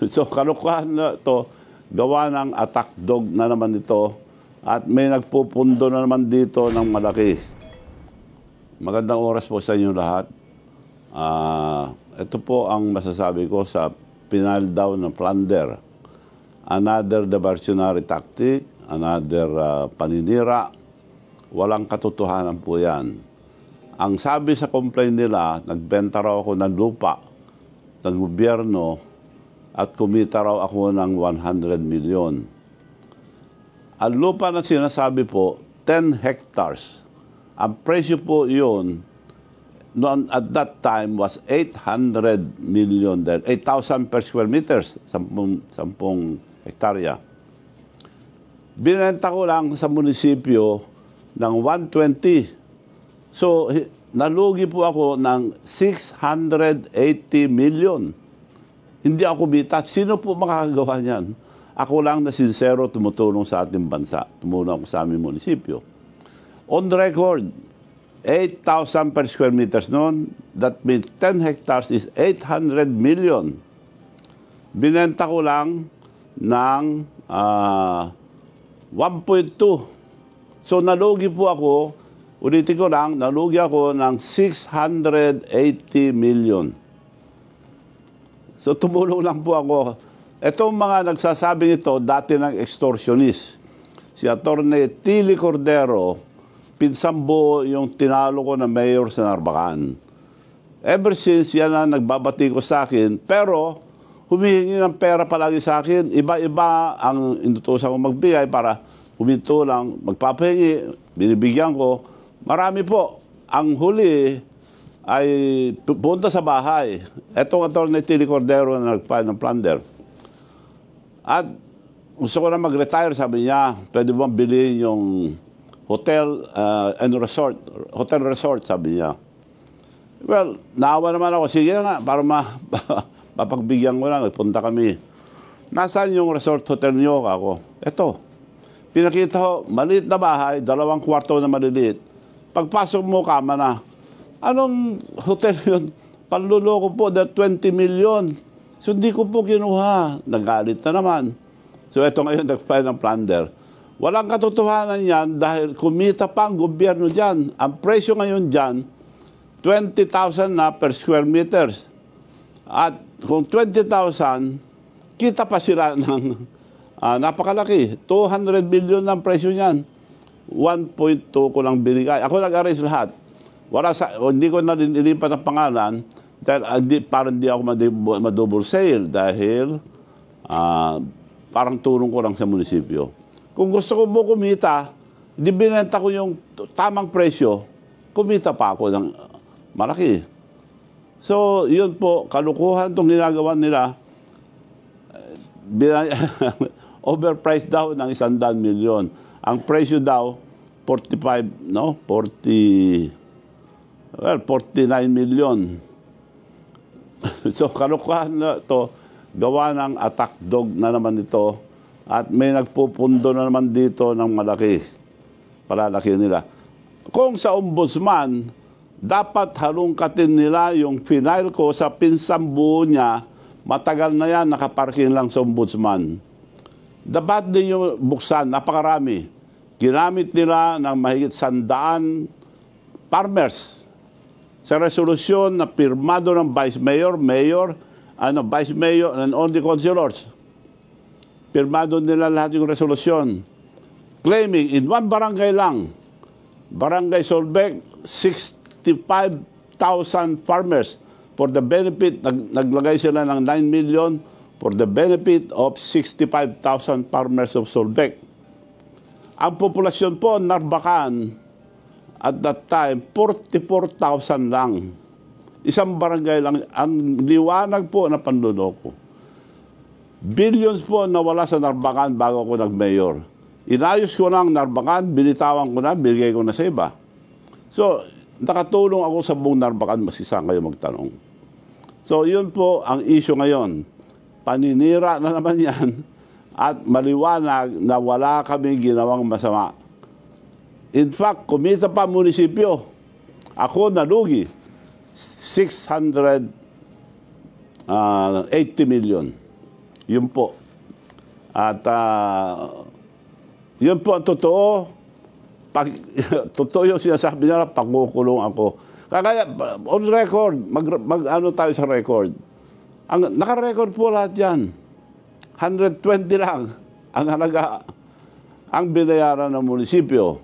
So kalokohan na ito, gawa ng attack dog na naman ito at may nagpupundo na naman dito ng malaki. Magandang oras po sa inyo lahat. Ito po ang masasabi ko sa pinile down ng plunder. Another diversionary tactic, another paninira. Walang katotohanan po yan. Ang sabi sa complaint nila, nagbenta raw ako ng lupa ng gobyerno at kumita raw ako ng 100 million. Ang lupa na sinasabi po, 10 hectares. Ang presyo po yun, noon at that time was 800 million, 8,000 per square meters, 10 hektarya. Binenta ko lang sa munisipyo ng 120. So, nalugi po ako ng 680 million. Hindi ako bita. Sino po makakagawa niyan? Ako lang na sincero tumutulong sa ating bansa. Tumulong ako sa aming munisipyo. On record, 8,000 per square meters noon. That means 10 hectares is 800 million. Binenta ko lang ng 1.2. So nalugi po ako, ulitin ko lang, nalugi ako ng 680 million. So tumulong lang po ako. Itong mga nagsasabing ito, dati ng extortionist. Si Atty. Tilly Cordero, pinsang buo yung tinalo ko na mayor sa Narbacan. Ever since, yan na nagbabati ko sa akin, pero humihingi ng pera palagi sa akin. Iba-iba ang inutusan ko magbigay para huminto lang, magpapahingi, binibigyan ko. Marami po. Ang huli ay punta sa bahay. Etong Atty. Tilly Cordero na nagfile ng plunder. At gusto ko na mag-retire, sabi niya, pwede bang bilhin yung hotel and resort, hotel resort, sabi niya. Well, naawa naman ako. Sige na nga, para mapagbigyan ko na. Nagpunta kami. Nasaan yung resort hotel niyo? Ako, eto. Pinakita ko, maliit na bahay, 2 kwarto na maliliit. Pagpasok mo, kama na. Anong hotel yun? Panluloko po, that 20 million. So, hindi ko po kinuha. Nagalit na naman. So, eto ngayon, nag-file ng plunder. Walang katotohanan yan dahil kumita pa ang gobyerno dyan. Ang presyo ngayon dyan, 20,000 na per square meters. At kung 20,000, kita pa sila ng napakalaki. 200 billion ang presyo niyan. 1.2 ko lang binigay. Ako nag-arrange lahat. Hindi ko na nilipat ang pangalan dahil parang hindi ako madouble sale dahil parang tulong ko lang sa munisipyo. Kung gusto ko po kumita, di binenta ko yung tamang presyo, kumita pa ako ng malaki. So, yun po, kalukuhan itong ginagawa nila. Overpriced daw ng 100 milyon. Ang presyo daw, 49 million. So, kalukuhan na ito, gawa ng attack dog na naman ito. At may nagpupundo na naman dito ng malaki. Palalaki nila. Kung sa ombudsman, dapat halungkatin nila yung final ko sa pinsang buo niya. Matagal na yan, nakaparking lang sa ombudsman. Dapat din yung buksan, napakarami. Ginamit nila ng mahigit 100 farmers. Sa resolusyon na pirmado ng vice mayor, vice mayor, and only councilors. Pirmado nila lahat yung resolusyon. Claiming in one barangay lang, Barangay Solbec, 65,000 farmers for the benefit, naglagay sila ng 9 million for the benefit of 65,000 farmers of Solbec. Ang populasyon po, Narbacan, at that time, 44,000 lang. Isang barangay lang, ang liwanag po na panluloko. Billions po nawala sa Narbacan bago ako nag-mayor. Inayos ko na ang Narbacan, binitawan ko na, binigay ko na sa iba. So, nakatulong ako sa buong Narbacan, masisang kayo magtanong. So, yun po ang issue ngayon. Paninira na naman yan at maliwanag na wala kami ginawang masama. In fact, kumita pa munisipyo. Ako nalugi. 680 million. Yun po. At yun po ang totoo. Pag, totoo yung sinasabi nila, pagkukulong ako. Kaya on record, ano tayo sa record. Naka-record po lahat yan. 120 lang ang halaga, ang binayaran ng munisipyo.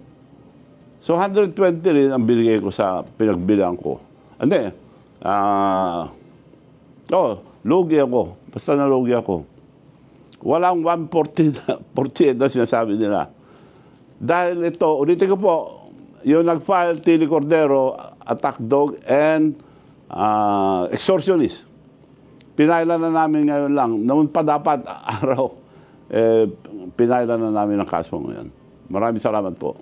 So 120 rin ang binigay ko sa pinagbilang ko. Hindi. Lugi ako. Basta nalugi ako. Walang 148 na sinasabi nila. Dahil ito, ulitin ko po, yung nag-file Tili Cordero, attack dog, and extortionist. Pinailan na namin ngayon lang. Noon pa dapat araw, pinailan na namin ang kaso ngayon. Maraming salamat po.